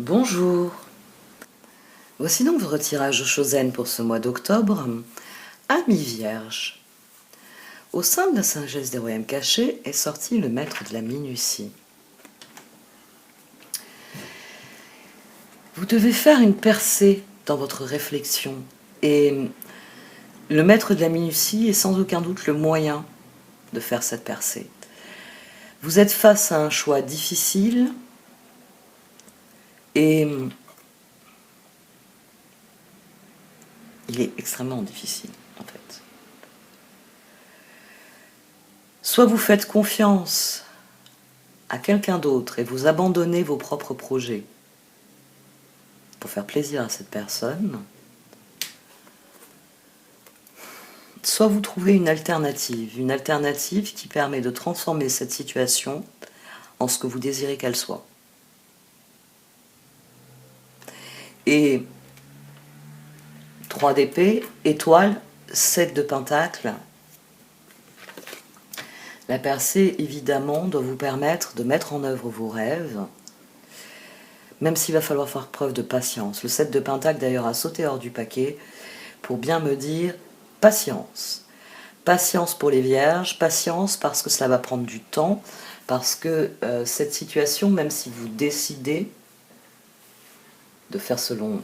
Bonjour. Voici donc votre tirage de Chosen pour ce mois d'octobre. Amis vierges. Au sein de la sagesse des royaumes cachés est sorti le maître de la minutie. Vous devez faire une percée dans votre réflexion et le maître de la minutie est sans aucun doute le moyen de faire cette percée. Vous êtes face à un choix difficile et il est extrêmement difficile en fait. Soit vous faites confiance à quelqu'un d'autre et vous abandonnez vos propres projets pour faire plaisir à cette personne, soit vous trouvez une alternative qui permet de transformer cette situation en ce que vous désirez qu'elle soit. Et 3 d'épée, étoile, 7 de pentacle. La percée, évidemment, doit vous permettre de mettre en œuvre vos rêves, même s'il va falloir faire preuve de patience. Le 7 de pentacle, d'ailleurs, a sauté hors du paquet pour bien me dire patience. Patience pour les vierges, patience parce que cela va prendre du temps, parce que cette situation, même si vous décidez de faire selon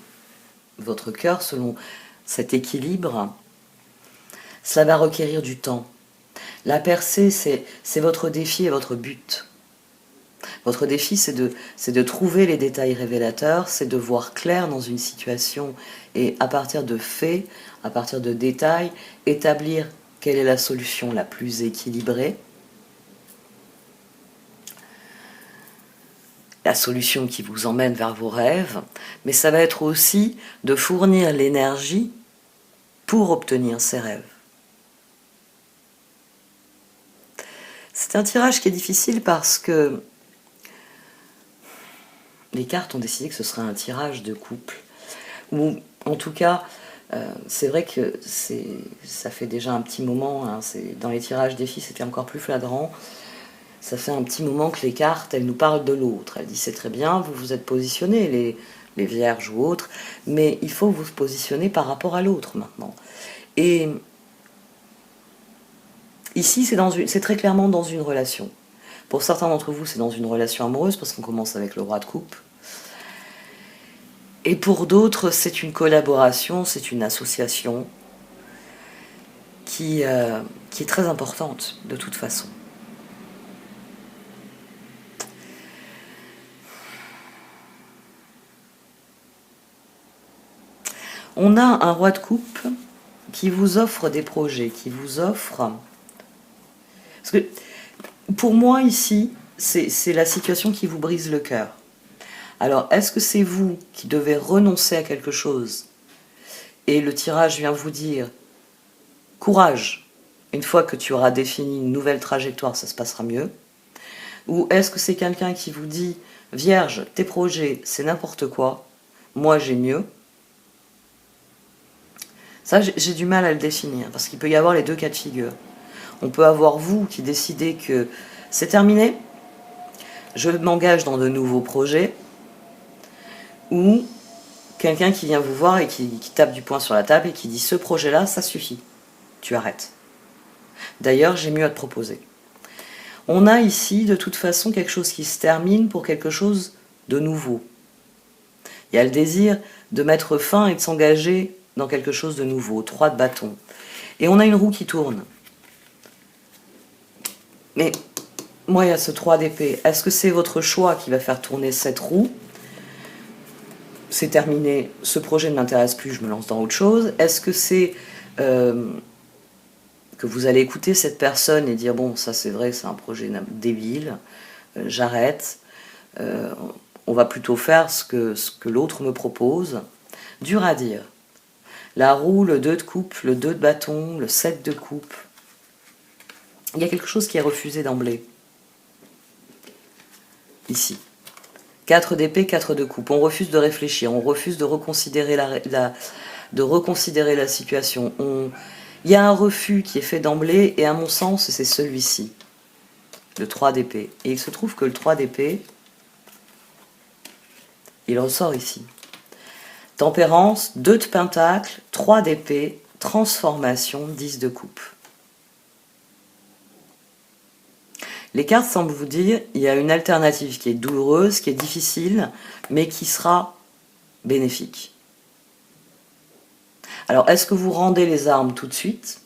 votre cœur, selon cet équilibre, cela va requérir du temps. La percée, c'est votre défi et votre but. Votre défi, c'est de trouver les détails révélateurs, c'est de voir clair dans une situation et à partir de faits, à partir de détails, établir quelle est la solution la plus équilibrée, la solution qui vous emmène vers vos rêves, mais ça va être aussi de fournir l'énergie pour obtenir ces rêves. C'est un tirage qui est difficile parce que les cartes ont décidé que ce serait un tirage de couple. Ou en tout cas, c'est vrai que ça fait déjà un petit moment, hein, dans les tirages des filles c'était encore plus flagrant, ça fait un petit moment que les cartes, elles nous parlent de l'autre. Elles disent c'est très bien, vous vous êtes positionnés, les vierges ou autres, mais il faut vous positionner par rapport à l'autre maintenant. Et ici, c'est très clairement dans une relation. Pour certains d'entre vous, c'est dans une relation amoureuse, parce qu'on commence avec le roi de coupe. Et pour d'autres, c'est une collaboration, c'est une association qui est très importante, de toute façon. On a un roi de coupe qui vous offre des projets, qui vous offre... Parce que pour moi, ici, c'est la situation qui vous brise le cœur. Alors, est-ce que c'est vous qui devez renoncer à quelque chose et le tirage vient vous dire « Courage, une fois que tu auras défini une nouvelle trajectoire, ça se passera mieux » Ou est-ce que c'est quelqu'un qui vous dit « Vierge, tes projets, c'est n'importe quoi, moi j'ai mieux » Ça, j'ai du mal à le définir, parce qu'il peut y avoir les deux cas de figure. On peut avoir vous qui décidez que c'est terminé, je m'engage dans de nouveaux projets, ou quelqu'un qui vient vous voir et qui tape du poing sur la table et qui dit « Ce projet-là, ça suffit, tu arrêtes. D'ailleurs, j'ai mieux à te proposer. » On a ici, de toute façon, quelque chose qui se termine pour quelque chose de nouveau. Il y a le désir de mettre fin et de s'engager dans quelque chose de nouveau, 3 de bâton. Et on a une roue qui tourne. Mais moi, il y a ce 3 d'épée. Est-ce que c'est votre choix qui va faire tourner cette roue? C'est terminé, ce projet ne m'intéresse plus, je me lance dans autre chose. Est-ce que c'est que vous allez écouter cette personne et dire bon, ça c'est vrai, c'est un projet débile, j'arrête, on va plutôt faire ce que l'autre me propose? Dur à dire. La roue, le 2 de coupe, le 2 de bâton, le 7 de coupe. Il y a quelque chose qui est refusé d'emblée. Ici. 4 d'épée, 4 de coupe. On refuse de réfléchir, on refuse de reconsidérer la situation. Il y a un refus qui est fait d'emblée, et à mon sens, c'est celui-ci. Le 3 d'épée. Et il se trouve que le 3 d'épée, il ressort ici. Tempérance, 2 de pentacle, 3 d'épée, transformation, 10 de coupe. Les cartes semblent vous dire il y a une alternative qui est douloureuse, qui est difficile, mais qui sera bénéfique. Alors, est-ce que vous rendez les armes tout de suite?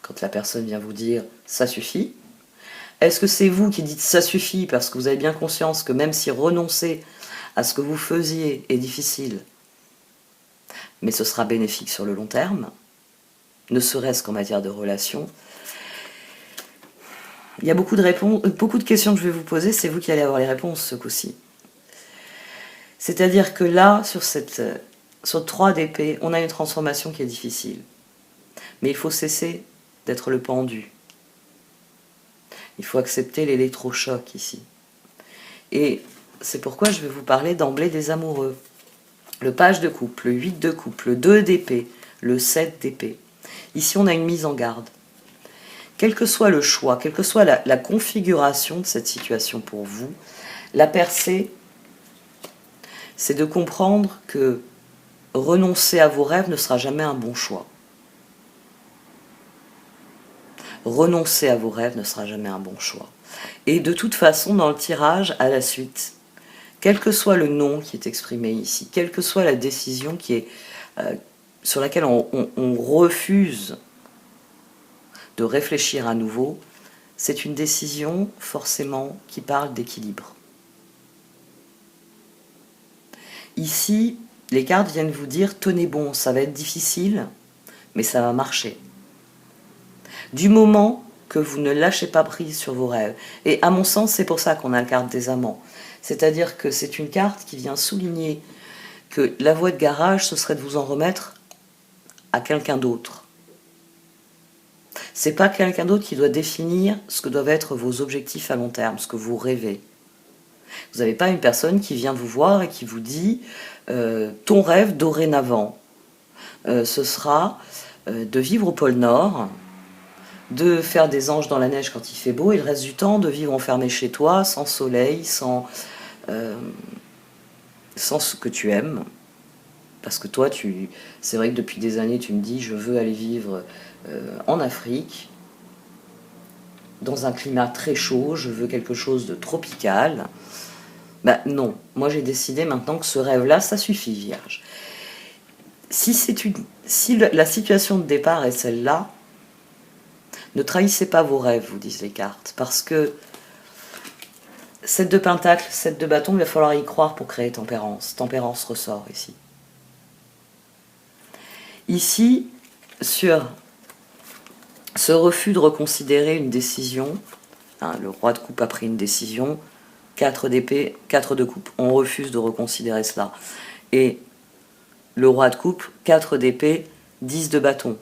Quand la personne vient vous dire « ça suffit ». Est-ce que c'est vous qui dites « ça suffit » parce que vous avez bien conscience que même si renoncer à ce que vous faisiez est difficile, mais ce sera bénéfique sur le long terme, ne serait-ce qu'en matière de relations. Il y a beaucoup de questions que je vais vous poser, c'est vous qui allez avoir les réponses ce coup-ci. C'est-à-dire que là, sur 3 d'épée, on a une transformation qui est difficile. Mais il faut cesser d'être le pendu. Il faut accepter l'électrochoc ici. Et c'est pourquoi je vais vous parler d'emblée des amoureux. Le page de coupe, le 8 de coupe, le 2 d'épée, le 7 d'épée. Ici, on a une mise en garde. Quel que soit le choix, quelle que soit la configuration de cette situation pour vous, la percée, c'est de comprendre que renoncer à vos rêves ne sera jamais un bon choix. Renoncer à vos rêves ne sera jamais un bon choix. Et de toute façon, dans le tirage, à la suite, quel que soit le non qui est exprimé ici, quelle que soit la décision qui est, sur laquelle on refuse de réfléchir à nouveau, c'est une décision forcément qui parle d'équilibre. Ici, les cartes viennent vous dire « tenez bon, ça va être difficile, mais ça va marcher ». Du moment que vous ne lâchez pas prise sur vos rêves. Et à mon sens, c'est pour ça qu'on a la carte des amants. C'est-à-dire que c'est une carte qui vient souligner que la voie de garage, ce serait de vous en remettre à quelqu'un d'autre. C'est pas quelqu'un d'autre qui doit définir ce que doivent être vos objectifs à long terme, ce que vous rêvez. Vous n'avez pas une personne qui vient vous voir et qui vous dit ton rêve dorénavant, ce sera de vivre au pôle Nord, de faire des anges dans la neige quand il fait beau, et le reste du temps de vivre enfermé chez toi, sans soleil, sans ce que tu aimes. Parce que toi, c'est vrai que depuis des années, tu me dis, je veux aller vivre en Afrique, dans un climat très chaud, je veux quelque chose de tropical. Ben non, moi j'ai décidé maintenant que ce rêve-là, ça suffit, Vierge. Si la situation de départ est celle-là, ne trahissez pas vos rêves, vous disent les cartes, parce que 7 de pentacle, 7 de bâton, il va falloir y croire pour créer tempérance. Tempérance ressort ici. Ici, sur ce refus de reconsidérer une décision, hein, le roi de coupe a pris une décision, 4 d'épée, 4 de coupe, on refuse de reconsidérer cela. Et le roi de coupe, 4 d'épée, 10 de bâton.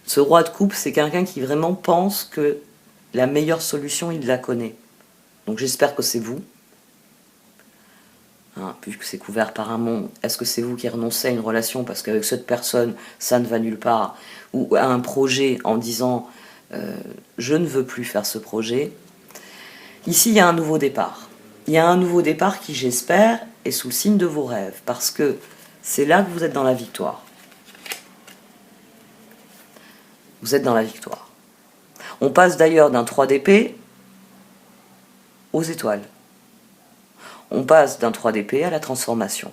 Ce roi de coupe, c'est quelqu'un qui vraiment pense que la meilleure solution, il la connaît. Donc j'espère que c'est vous. Hein, puisque c'est couvert par un monde, est-ce que c'est vous qui renoncez à une relation parce qu'avec cette personne, ça ne va nulle part, ou à un projet en disant je ne veux plus faire ce projet. Ici, il y a un nouveau départ. Il y a un nouveau départ qui, j'espère, est sous le signe de vos rêves, parce que c'est là que vous êtes dans la victoire. Vous êtes dans la victoire. On passe d'ailleurs d'un 3 d'épée aux étoiles. On passe d'un 3 d'épée à la transformation.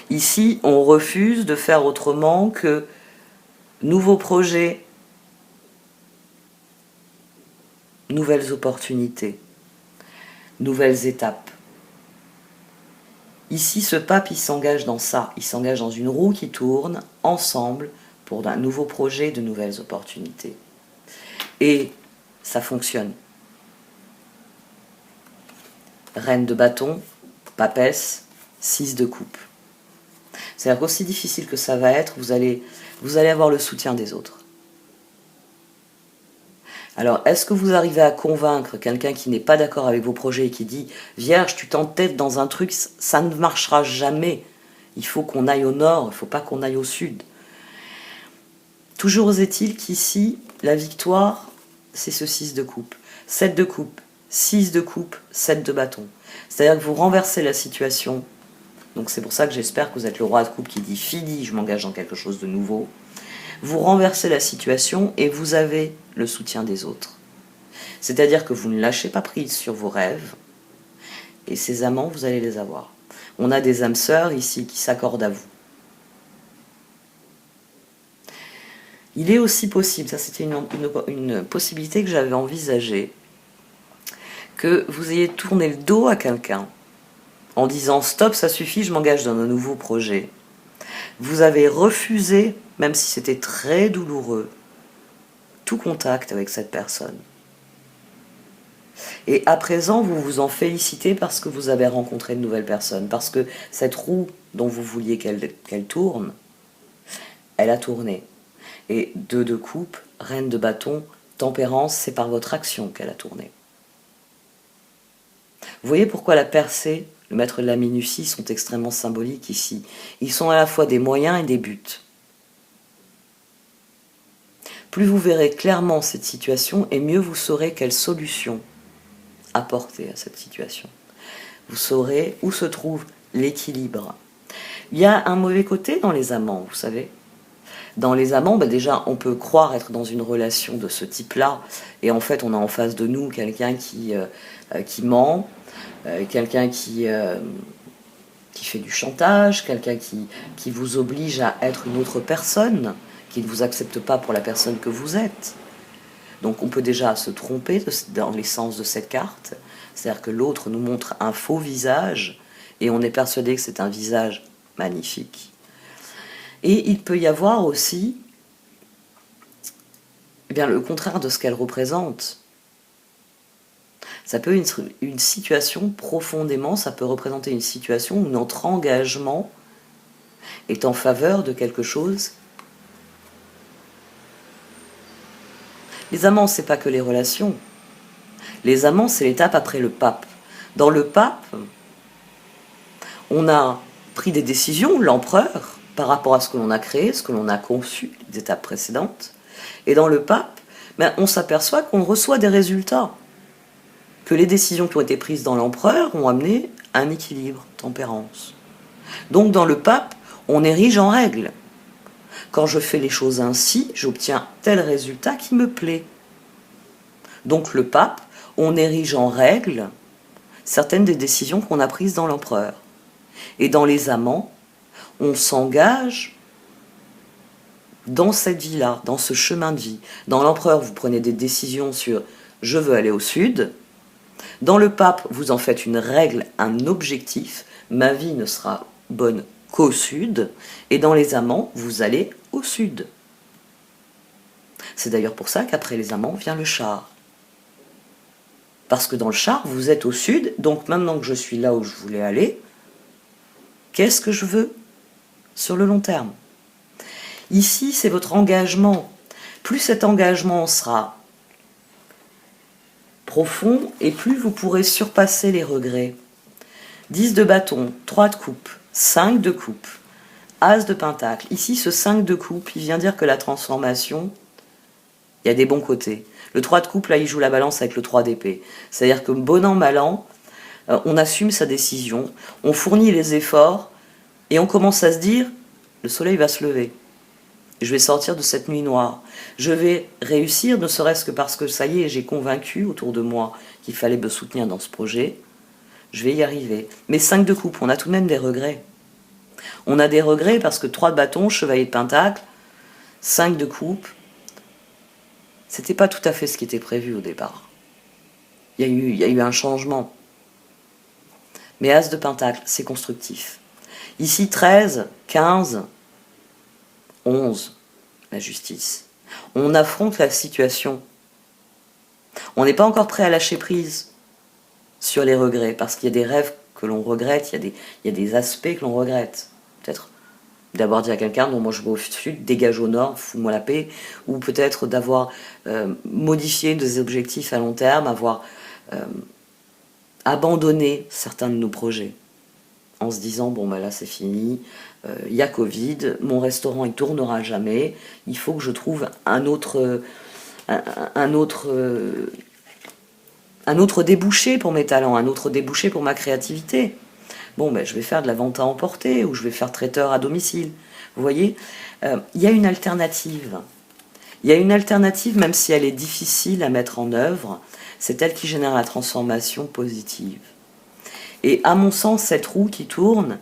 Ici, on refuse de faire autrement que nouveaux projets, nouvelles opportunités, nouvelles étapes. Ici, ce pape, il s'engage dans ça. Il s'engage dans une roue qui tourne ensemble pour un nouveau projet, de nouvelles opportunités. Et ça fonctionne. Reine de bâton, papesse, 6 de coupe. C'est-à-dire qu'aussi difficile que ça va être, vous allez avoir le soutien des autres. Alors, est-ce que vous arrivez à convaincre quelqu'un qui n'est pas d'accord avec vos projets et qui dit « Vierge, tu t'entêtes dans un truc, ça ne marchera jamais. Il faut qu'on aille au nord, il ne faut pas qu'on aille au sud. » Toujours est-il qu'ici, la victoire, c'est ce 6 de coupe. 7 de coupe, 6 de coupe, 7 de bâton. C'est-à-dire que vous renversez la situation. Donc c'est pour ça que j'espère que vous êtes le roi de coupe qui dit fini, je m'engage dans quelque chose de nouveau. Vous renversez la situation et vous avez le soutien des autres. C'est-à-dire que vous ne lâchez pas prise sur vos rêves et ces amants, vous allez les avoir. On a des âmes sœurs ici qui s'accordent à vous. Il est aussi possible, ça c'était une possibilité que j'avais envisagée, que vous ayez tourné le dos à quelqu'un en disant « stop, ça suffit, je m'engage dans un nouveau projet ». Vous avez refusé, même si c'était très douloureux, tout contact avec cette personne. Et à présent, vous vous en félicitez parce que vous avez rencontré de nouvelles personnes, parce que cette roue dont vous vouliez qu'elle tourne, elle a tourné. Et 2 de coupe, reine de bâton, tempérance, c'est par votre action qu'elle a tourné. Vous voyez pourquoi la percée, le maître de la minutie sont extrêmement symboliques ici. Ils sont à la fois des moyens et des buts. Plus vous verrez clairement cette situation, et mieux vous saurez quelle solution apporter à cette situation. Vous saurez où se trouve l'équilibre. Il y a un mauvais côté dans les amants, vous savez. Dans les amants, déjà, on peut croire être dans une relation de ce type-là, et en fait, on a en face de nous quelqu'un qui ment, quelqu'un qui fait du chantage, quelqu'un qui vous oblige à être une autre personne, qui ne vous accepte pas pour la personne que vous êtes. Donc on peut déjà se tromper dans l'essence de cette carte, c'est-à-dire que l'autre nous montre un faux visage, et on est persuadé que c'est un visage magnifique. Et il peut y avoir aussi le contraire de ce qu'elle représente. Ça peut être une situation profondément, ça peut représenter une situation où notre engagement est en faveur de quelque chose. Les amants, c'est pas que les relations. Les amants, c'est l'étape après le pape. Dans le pape, on a pris des décisions, l'empereur, par rapport à ce que l'on a créé, ce que l'on a conçu, les étapes précédentes. Et dans le pape, on s'aperçoit qu'on reçoit des résultats. Que les décisions qui ont été prises dans l'empereur ont amené un équilibre, tempérance. Donc dans le pape, on érige en règle. Quand je fais les choses ainsi, j'obtiens tel résultat qui me plaît. Donc le pape, on érige en règle certaines des décisions qu'on a prises dans l'empereur. Et dans les amants, on s'engage dans cette vie-là, dans ce chemin de vie. Dans l'empereur, vous prenez des décisions sur « je veux aller au sud ». Dans le pape, vous en faites une règle, un objectif. Ma vie ne sera bonne qu'au sud. Et dans les amants, vous allez au sud. C'est d'ailleurs pour ça qu'après les amants vient le char. Parce que dans le char, vous êtes au sud. Donc maintenant que je suis là où je voulais aller, qu'est-ce que je veux sur le long terme? Ici, c'est votre engagement. Plus cet engagement sera profond, et plus vous pourrez surpasser les regrets. 10 de bâton, 3 de coupe, 5 de coupe, As de pentacle. Ici, ce 5 de coupe, il vient dire que la transformation, il y a des bons côtés. Le 3 de coupe, là, il joue la balance avec le 3 d'épée. C'est-à-dire que bon an, mal an, on assume sa décision, on fournit les efforts, et on commence à se dire, le soleil va se lever. Je vais sortir de cette nuit noire. Je vais réussir, ne serait-ce que parce que ça y est, j'ai convaincu autour de moi qu'il fallait me soutenir dans ce projet. Je vais y arriver. Mais 5 de coupe, on a tout de même des regrets. On a des regrets parce que 3 de bâton, chevalier de pentacle, 5 de coupe, c'était pas tout à fait ce qui était prévu au départ. Il y a eu un changement. Mais As de pentacle, c'est constructif. Ici, 13, 15... 11, la justice. On affronte la situation. On n'est pas encore prêt à lâcher prise sur les regrets, parce qu'il y a des rêves que l'on regrette, il y a des aspects que l'on regrette. Peut-être d'avoir dit à quelqu'un, non, moi je vais au sud, dégage au nord, fous-moi la paix, ou peut-être d'avoir modifié des objectifs à long terme, avoir abandonné certains de nos projets, en se disant, bon ben là c'est fini, il y a Covid, mon restaurant il tournera jamais, il faut que je trouve un autre un autre débouché pour mes talents, un autre débouché pour ma créativité. Bon, ben, je vais faire de la vente à emporter ou je vais faire traiteur à domicile. Vous voyez, il y a une alternative. Il y a une alternative, même si elle est difficile à mettre en œuvre, c'est elle qui génère la transformation positive. Et à mon sens, cette roue qui tourne,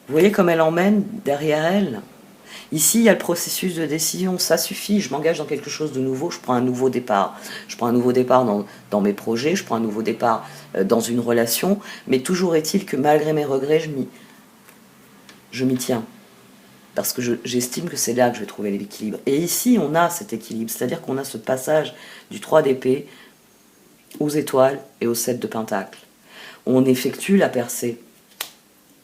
vous voyez comme elle emmène derrière elle. Ici, il y a le processus de décision, ça suffit, je m'engage dans quelque chose de nouveau, je prends un nouveau départ. Je prends un nouveau départ dans mes projets, je prends un nouveau départ dans une relation, mais toujours est-il que malgré mes regrets, je m'y tiens. Parce que j'estime que c'est là que je vais trouver l'équilibre. Et ici, on a cet équilibre, c'est-à-dire qu'on a ce passage du 3 d'épée aux étoiles et au 7 de pentacle. On effectue la percée.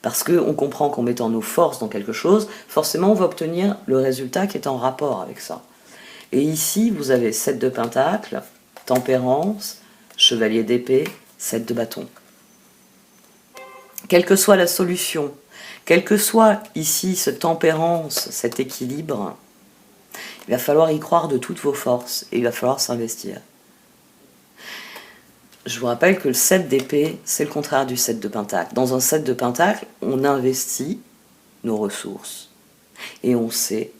Parce qu'on comprend qu'en mettant nos forces dans quelque chose, forcément on va obtenir le résultat qui est en rapport avec ça. Et ici, vous avez 7 de pentacle, tempérance, chevalier d'épée, 7 de bâton. Quelle que soit la solution, quel que soit ici ce tempérance, cet équilibre, il va falloir y croire de toutes vos forces et il va falloir s'investir. Je vous rappelle que le 7 d'épée, c'est le contraire du 7 de pentacle. Dans un 7 de pentacle, on investit nos ressources. Et on sait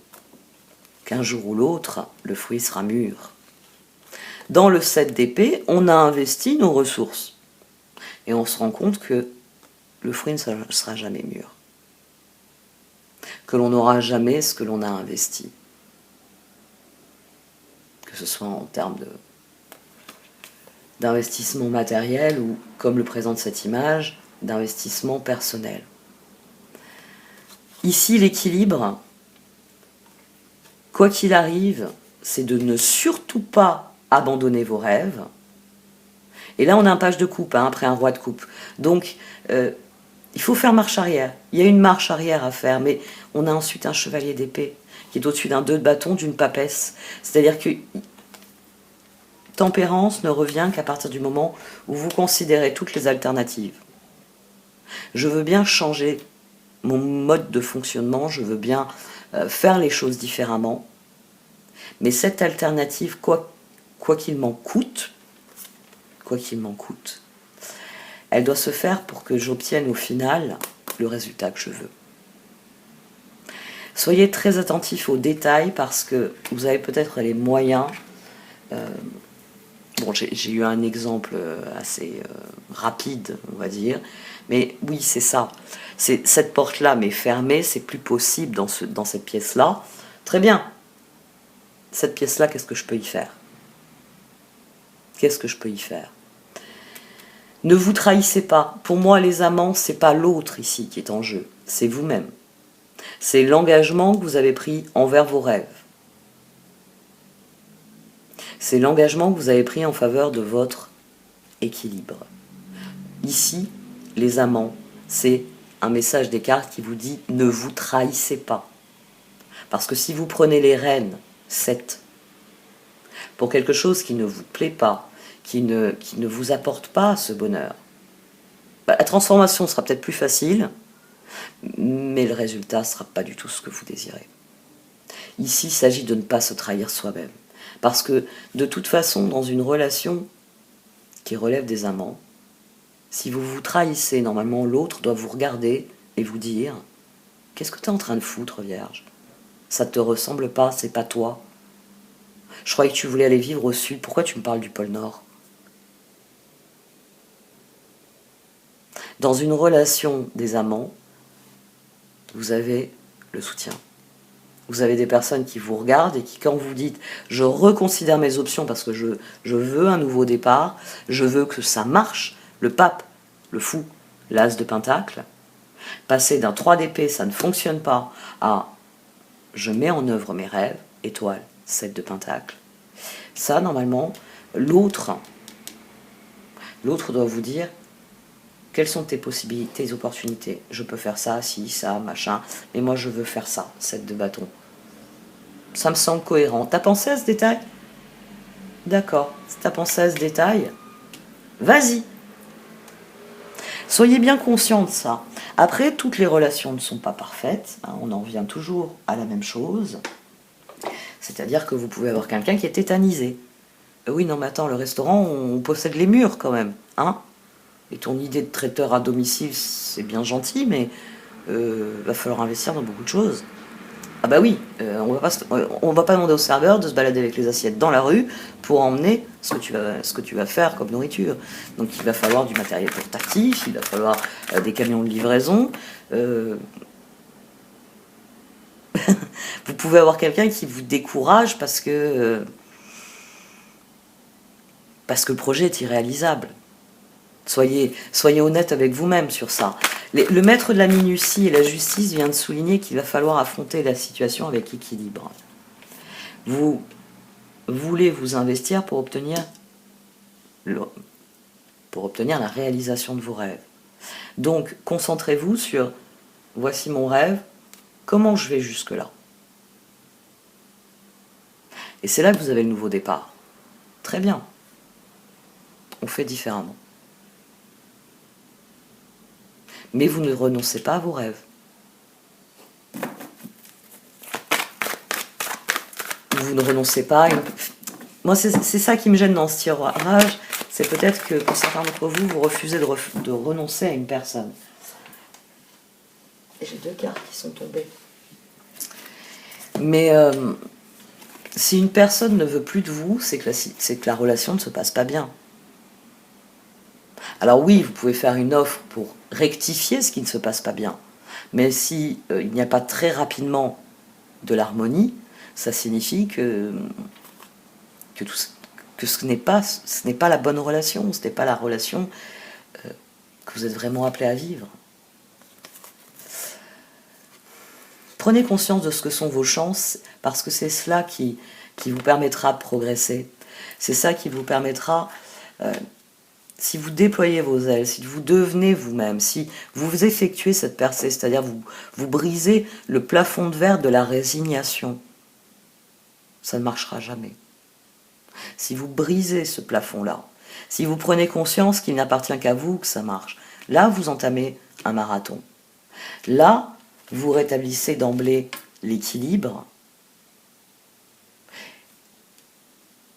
qu'un jour ou l'autre, le fruit sera mûr. Dans le 7 d'épée, on a investi nos ressources. Et on se rend compte que le fruit ne sera jamais mûr. Que l'on n'aura jamais ce que l'on a investi. Que ce soit en termes d'investissement matériel ou, comme le présente cette image, d'investissement personnel. Ici, l'équilibre, quoi qu'il arrive, c'est de ne surtout pas abandonner vos rêves. Et là, on a un page de coupe, après un roi de coupe. Donc, il faut faire marche arrière. Il y a une marche arrière à faire, mais on a ensuite un chevalier d'épée qui est au-dessus d'un 2 de bâton, d'une papesse. C'est-à-dire que tempérance ne revient qu'à partir du moment où vous considérez toutes les alternatives. Je veux bien changer mon mode de fonctionnement, je veux bien faire les choses différemment, mais cette alternative, quoi qu'il m'en coûte, elle doit se faire pour que j'obtienne au final le résultat que je veux. Soyez très attentifs aux détails parce que vous avez peut-être les moyens. Bon, j'ai eu un exemple assez rapide, on va dire, mais oui, c'est ça. Cette porte-là m'est fermée, c'est plus possible dans cette pièce-là. Très bien. Cette pièce-là, qu'est-ce que je peux y faire? Qu'est-ce que je peux y faire? Ne vous trahissez pas. Pour moi, les amants, c'est pas l'autre ici qui est en jeu, c'est vous-même. C'est l'engagement que vous avez pris envers vos rêves. C'est l'engagement que vous avez pris en faveur de votre équilibre. Ici, les amants, c'est un message des cartes qui vous dit « ne vous trahissez pas ». Parce que si vous prenez les rênes, 7, pour quelque chose qui ne vous plaît pas, qui ne vous apporte pas ce bonheur, la transformation sera peut-être plus facile, mais le résultat ne sera pas du tout ce que vous désirez. Ici, il s'agit de ne pas se trahir soi-même. Parce que, de toute façon, dans une relation qui relève des amants, si vous vous trahissez, normalement, l'autre doit vous regarder et vous dire « Qu'est-ce que tu es en train de foutre, Vierge? Ça ne te ressemble pas, c'est pas toi. Je croyais que tu voulais aller vivre au sud, pourquoi tu me parles du pôle Nord ?» Dans une relation des amants, vous avez le soutien. Vous avez des personnes qui vous regardent et qui, quand vous dites « je reconsidère mes options parce que je veux un nouveau départ, je veux que ça marche », le pape, le fou, l'as de pentacle, passer d'un 3 d'épée, ça ne fonctionne pas, à « je mets en œuvre mes rêves », étoile, 7 de pentacle. Ça, normalement, l'autre doit vous dire quelles sont tes possibilités, tes opportunités. Je peux faire ça, ci, ça, machin, mais moi je veux faire ça, 7 de bâton. Ça me semble cohérent. T'as pensé à ce détail? D'accord, si t'as pensé à ce détail, vas-y. Soyez bien conscient de ça. Après, toutes les relations ne sont pas parfaites, hein, on en vient toujours à la même chose. C'est-à-dire que vous pouvez avoir quelqu'un qui est tétanisé. Oui, non, mais attends, le restaurant, on possède les murs quand même, hein? Et ton idée de traiteur à domicile, c'est bien gentil, mais va falloir investir dans beaucoup de choses. Ah bah oui, on va pas demander au serveur de se balader avec les assiettes dans la rue pour emmener ce que tu vas faire comme nourriture. Donc il va falloir du matériel portatif, il va falloir des camions de livraison. euh, vous pouvez avoir quelqu'un qui vous décourage parce que le projet est irréalisable. Soyez honnête avec vous-même sur ça. Le maître de la minutie et la justice vient de souligner qu'il va falloir affronter la situation avec équilibre. Vous voulez vous investir pour obtenir la réalisation de vos rêves. Donc, concentrez-vous sur voici mon rêve, comment je vais jusque-là. Et c'est là que vous avez le nouveau départ. Très bien. On fait différemment. Mais vous ne renoncez pas à vos rêves. Vous ne renoncez pas à une... Moi, c'est ça qui me gêne dans ce tirage, c'est peut-être que pour certains d'entre vous, vous refusez de renoncer à une personne. Et j'ai 2 cartes qui sont tombées. Mais si une personne ne veut plus de vous, c'est que la relation ne se passe pas bien. Alors oui, vous pouvez faire une offre pour rectifier ce qui ne se passe pas bien. Mais si il n'y a pas très rapidement de l'harmonie, ça signifie que ce n'est pas la bonne relation, ce n'est pas la relation que vous êtes vraiment appelé à vivre. Prenez conscience de ce que sont vos chances, parce que c'est cela qui vous permettra de progresser. C'est ça qui vous permettra, si vous déployez vos ailes, si vous devenez vous-même, si vous effectuez cette percée, c'est-à-dire vous brisez le plafond de verre de la résignation, ça ne marchera jamais. Si vous brisez ce plafond-là, si vous prenez conscience qu'il n'appartient qu'à vous que ça marche, là vous entamez un marathon. Là, vous rétablissez d'emblée l'équilibre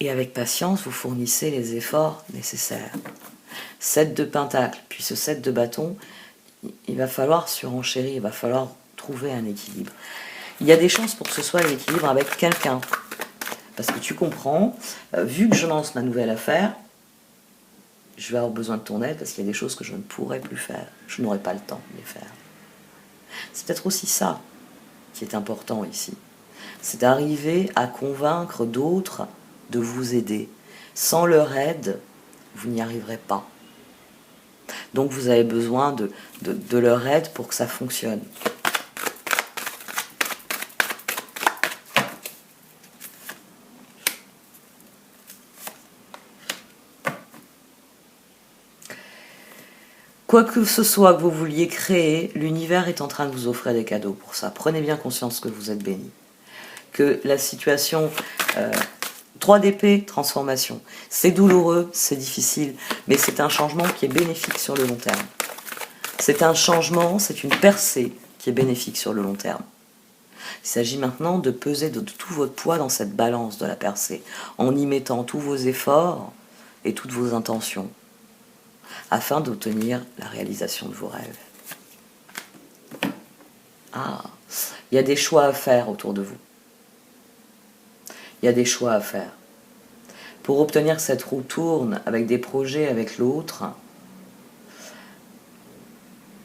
et avec patience, vous fournissez les efforts nécessaires. 7 de pentacle, puis ce 7 de bâton, il va falloir surenchérir, il va falloir trouver un équilibre. Il y a des chances pour que ce soit un équilibre avec quelqu'un. Parce que tu comprends, vu que je lance ma nouvelle affaire, je vais avoir besoin de ton aide parce qu'il y a des choses que je ne pourrai plus faire. Je n'aurai pas le temps de les faire. C'est peut-être aussi ça qui est important ici. C'est d'arriver à convaincre d'autres de vous aider. Sans leur aide, vous n'y arriverez pas. Donc vous avez besoin de leur aide pour que ça fonctionne. Quoi que ce soit que vous vouliez créer, l'univers est en train de vous offrir des cadeaux pour ça. Prenez bien conscience que vous êtes béni. Que la situation 3 d'épée, transformation. C'est douloureux, c'est difficile, mais c'est un changement qui est bénéfique sur le long terme. C'est un changement, c'est une percée qui est bénéfique sur le long terme. Il s'agit maintenant de peser de tout votre poids dans cette balance de la percée, en y mettant tous vos efforts et toutes vos intentions, afin d'obtenir la réalisation de vos rêves. Ah, il y a des choix à faire autour de vous. Il y a des choix à faire. Pour obtenir que cette roue tourne avec des projets avec l'autre,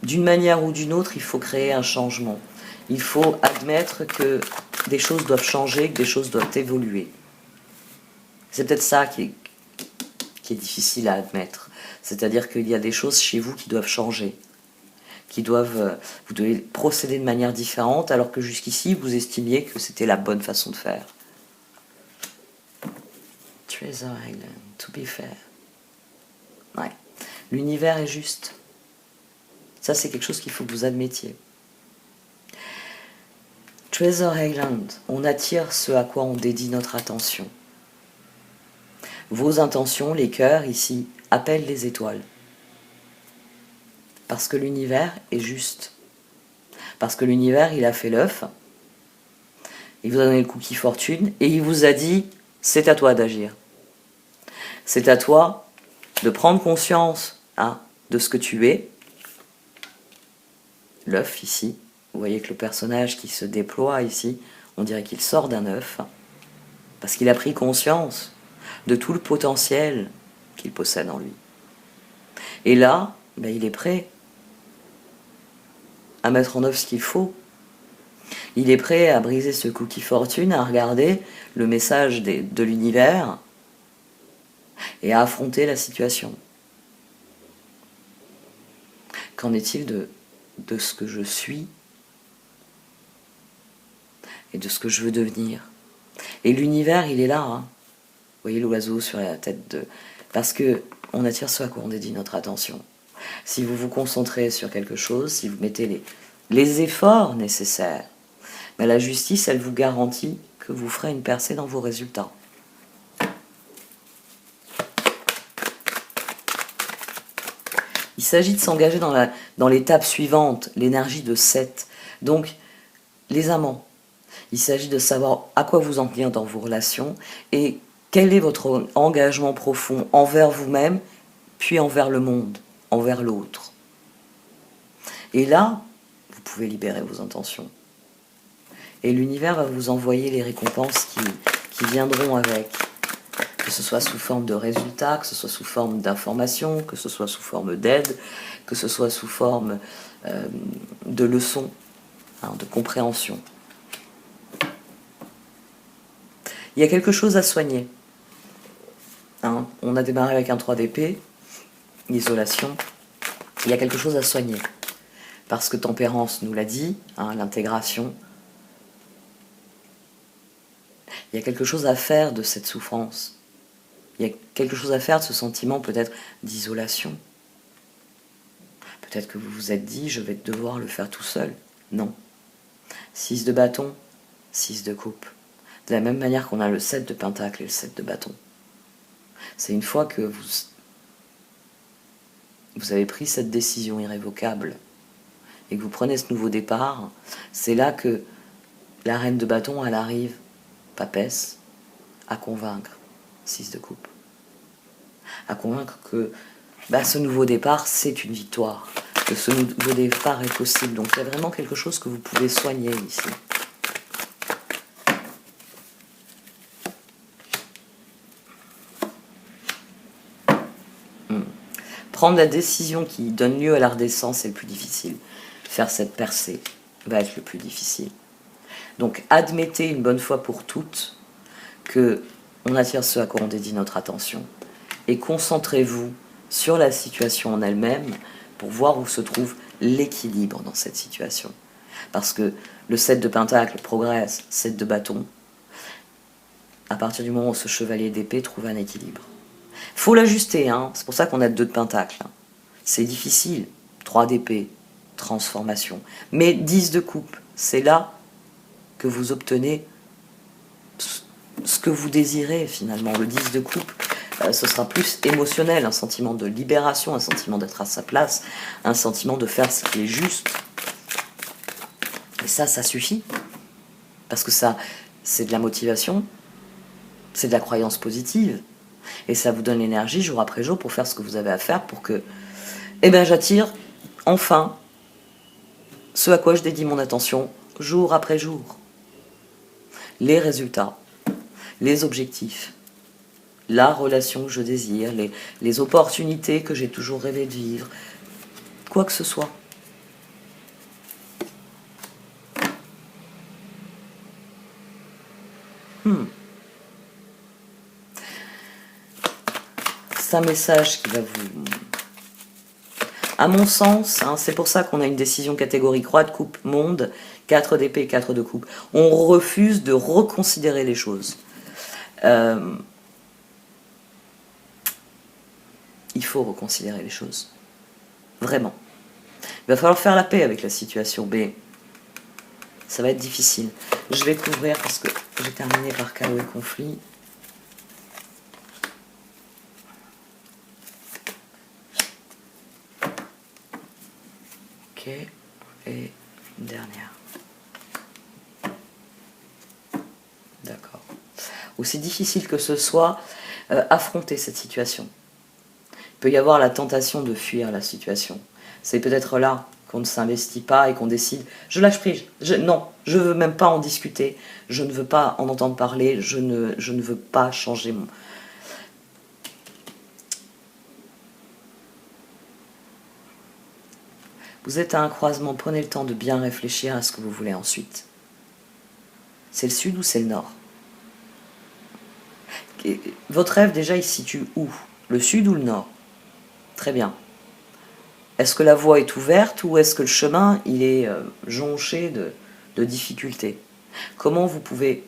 d'une manière ou d'une autre, il faut créer un changement. Il faut admettre que des choses doivent changer, que des choses doivent évoluer. C'est peut-être ça qui est difficile à admettre. C'est-à-dire qu'il y a des choses chez vous qui doivent changer. Vous devez procéder de manière différente, alors que jusqu'ici, vous estimiez que c'était la bonne façon de faire. Treasure Island, to be fair. Ouais. L'univers est juste. Ça, c'est quelque chose qu'il faut que vous admettiez. Treasure Island, on attire ce à quoi on dédie notre attention. Vos intentions, les cœurs, ici, appellent les étoiles. Parce que l'univers est juste. Parce que l'univers, il a fait l'œuf, il vous a donné le cookie fortune, et il vous a dit, c'est à toi d'agir. C'est à toi de prendre conscience de ce que tu es. L'œuf ici, vous voyez que le personnage qui se déploie ici, on dirait qu'il sort d'un œuf, parce qu'il a pris conscience de tout le potentiel qu'il possède en lui. Et là, il est prêt à mettre en œuvre ce qu'il faut. Il est prêt à briser ce cookie fortune, à regarder le message de l'univers et à affronter la situation. Qu'en est-il de ce que je suis et de ce que je veux devenir? Et l'univers, il est là. Vous voyez l'oiseau sur la tête de... Parce que on attire ce à quoi on dédie notre attention. Si vous vous concentrez sur quelque chose, si vous mettez les efforts nécessaires, la justice, elle vous garantit que vous ferez une percée dans vos résultats. Il s'agit de s'engager dans l'étape suivante, l'énergie de 7. Donc, les amants, il s'agit de savoir à quoi vous en tenir dans vos relations et quel est votre engagement profond envers vous-même, puis envers le monde, envers l'autre. Et là, vous pouvez libérer vos intentions. Et l'univers va vous envoyer les récompenses qui viendront avec. Que ce soit sous forme de résultats, que ce soit sous forme d'informations, que ce soit sous forme d'aide, que ce soit sous forme de leçons, de compréhension. Il y a quelque chose à soigner. On a démarré avec un 3 d'épée, l'isolation. Il y a quelque chose à soigner. Parce que Tempérance nous l'a dit, l'intégration. Il y a quelque chose à faire de cette souffrance. Il y a quelque chose à faire de ce sentiment peut-être d'isolation. Peut-être que vous vous êtes dit, je vais devoir le faire tout seul. Non. 6 de bâton, 6 de coupe. De la même manière qu'on a le 7 de pentacle et le 7 de bâton. C'est une fois que vous avez pris cette décision irrévocable et que vous prenez ce nouveau départ, c'est là que la reine de bâton, elle arrive, papesse, à convaincre, 6 de coupe. À convaincre que ce nouveau départ, c'est une victoire, que ce nouveau départ est possible. Donc il y a vraiment quelque chose que vous pouvez soigner ici. Prendre la décision qui donne lieu à la redescente, c'est le plus difficile. Faire cette percée va être le plus difficile. Donc admettez une bonne fois pour toutes que on attire ce à quoi on dédie notre attention. Et concentrez-vous sur la situation en elle-même pour voir où se trouve l'équilibre dans cette situation. Parce que le 7 de pentacle progresse, 7 de bâton. À partir du moment où ce chevalier d'épée trouve un équilibre. Il faut l'ajuster, c'est pour ça qu'on a 2 de pentacle. C'est difficile, 3 d'épée, transformation. Mais 10 de coupe, c'est là que vous obtenez ce que vous désirez finalement. Le 10 de coupe, ce sera plus émotionnel, un sentiment de libération, un sentiment d'être à sa place, un sentiment de faire ce qui est juste. Et ça suffit. Parce que ça, c'est de la motivation, c'est de la croyance positive. Et ça vous donne l'énergie jour après jour pour faire ce que vous avez à faire pour que, j'attire enfin ce à quoi je dédie mon attention jour après jour. Les résultats, les objectifs, la relation que je désire, les opportunités que j'ai toujours rêvé de vivre, quoi que ce soit. C'est un message qui va vous... À mon sens, c'est pour ça qu'on a une décision catégorie croix de coupe, monde, 4 d'épée, 4 de coupe. On refuse de reconsidérer les choses. Il faut reconsidérer les choses. Vraiment. Il va falloir faire la paix avec la situation, mais ça va être difficile. Je vais couvrir parce que j'ai terminé par chaos et conflit. Ok, et une dernière. D'accord. aussi difficile que ce soit, affronter cette situation. Il peut y avoir la tentation de fuir la situation. C'est peut-être là qu'on ne s'investit pas et qu'on décide, je lâche prise, non, je ne veux même pas en discuter, je ne veux pas en entendre parler, je ne veux pas changer mon... Vous êtes à un croisement, prenez le temps de bien réfléchir à ce que vous voulez ensuite. C'est le sud ou c'est le nord? Votre rêve, déjà, il se situe où? Le sud ou le nord? Très bien. Est-ce que la voie est ouverte ou est-ce que le chemin, il est jonché de difficultés? Comment vous pouvez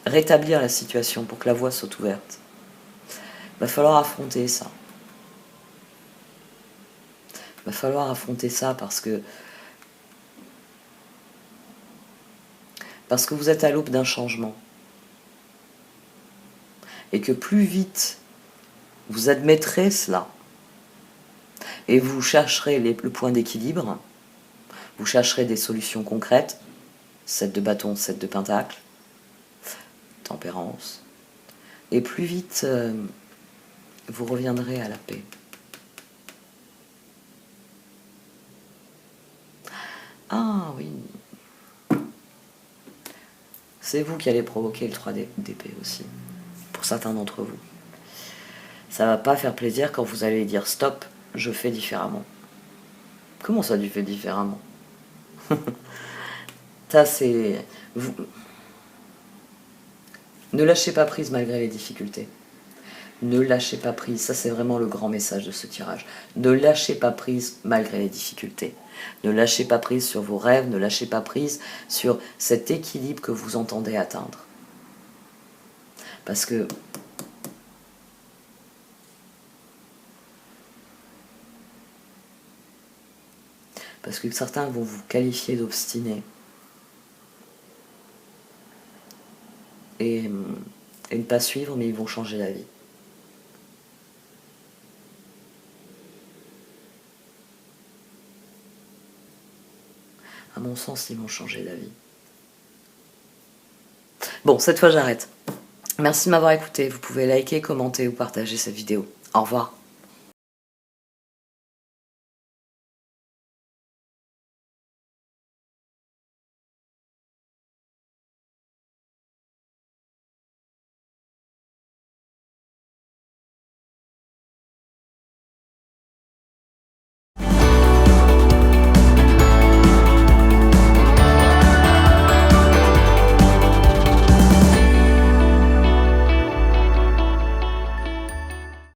rétablir la situation pour que la voie soit ouverte? Il va falloir affronter ça. Il va falloir affronter ça parce que vous êtes à l'aube d'un changement. Et que plus vite vous admettrez cela, et vous chercherez le point d'équilibre, vous chercherez des solutions concrètes, 7 de bâton, 7 de pentacle, tempérance, et plus vite vous reviendrez à la paix. Ah oui, c'est vous qui allez provoquer le 3 d'épée aussi, pour certains d'entre vous. Ça va pas faire plaisir quand vous allez dire stop, je fais différemment. Comment ça, tu fais différemment? Ça, c'est... Ne lâchez pas prise malgré les difficultés. Ne lâchez pas prise, ça c'est vraiment le grand message de ce tirage. Ne lâchez pas prise malgré les difficultés. Ne lâchez pas prise sur vos rêves, ne lâchez pas prise sur cet équilibre que vous entendez atteindre. Parce que certains vont vous qualifier d'obstiné. Et ne pas suivre, mais ils vont changer d'avis. À mon sens, ils vont changer d'avis. Bon, cette fois j'arrête. Merci de m'avoir écouté. Vous pouvez liker, commenter ou partager cette vidéo. Au revoir.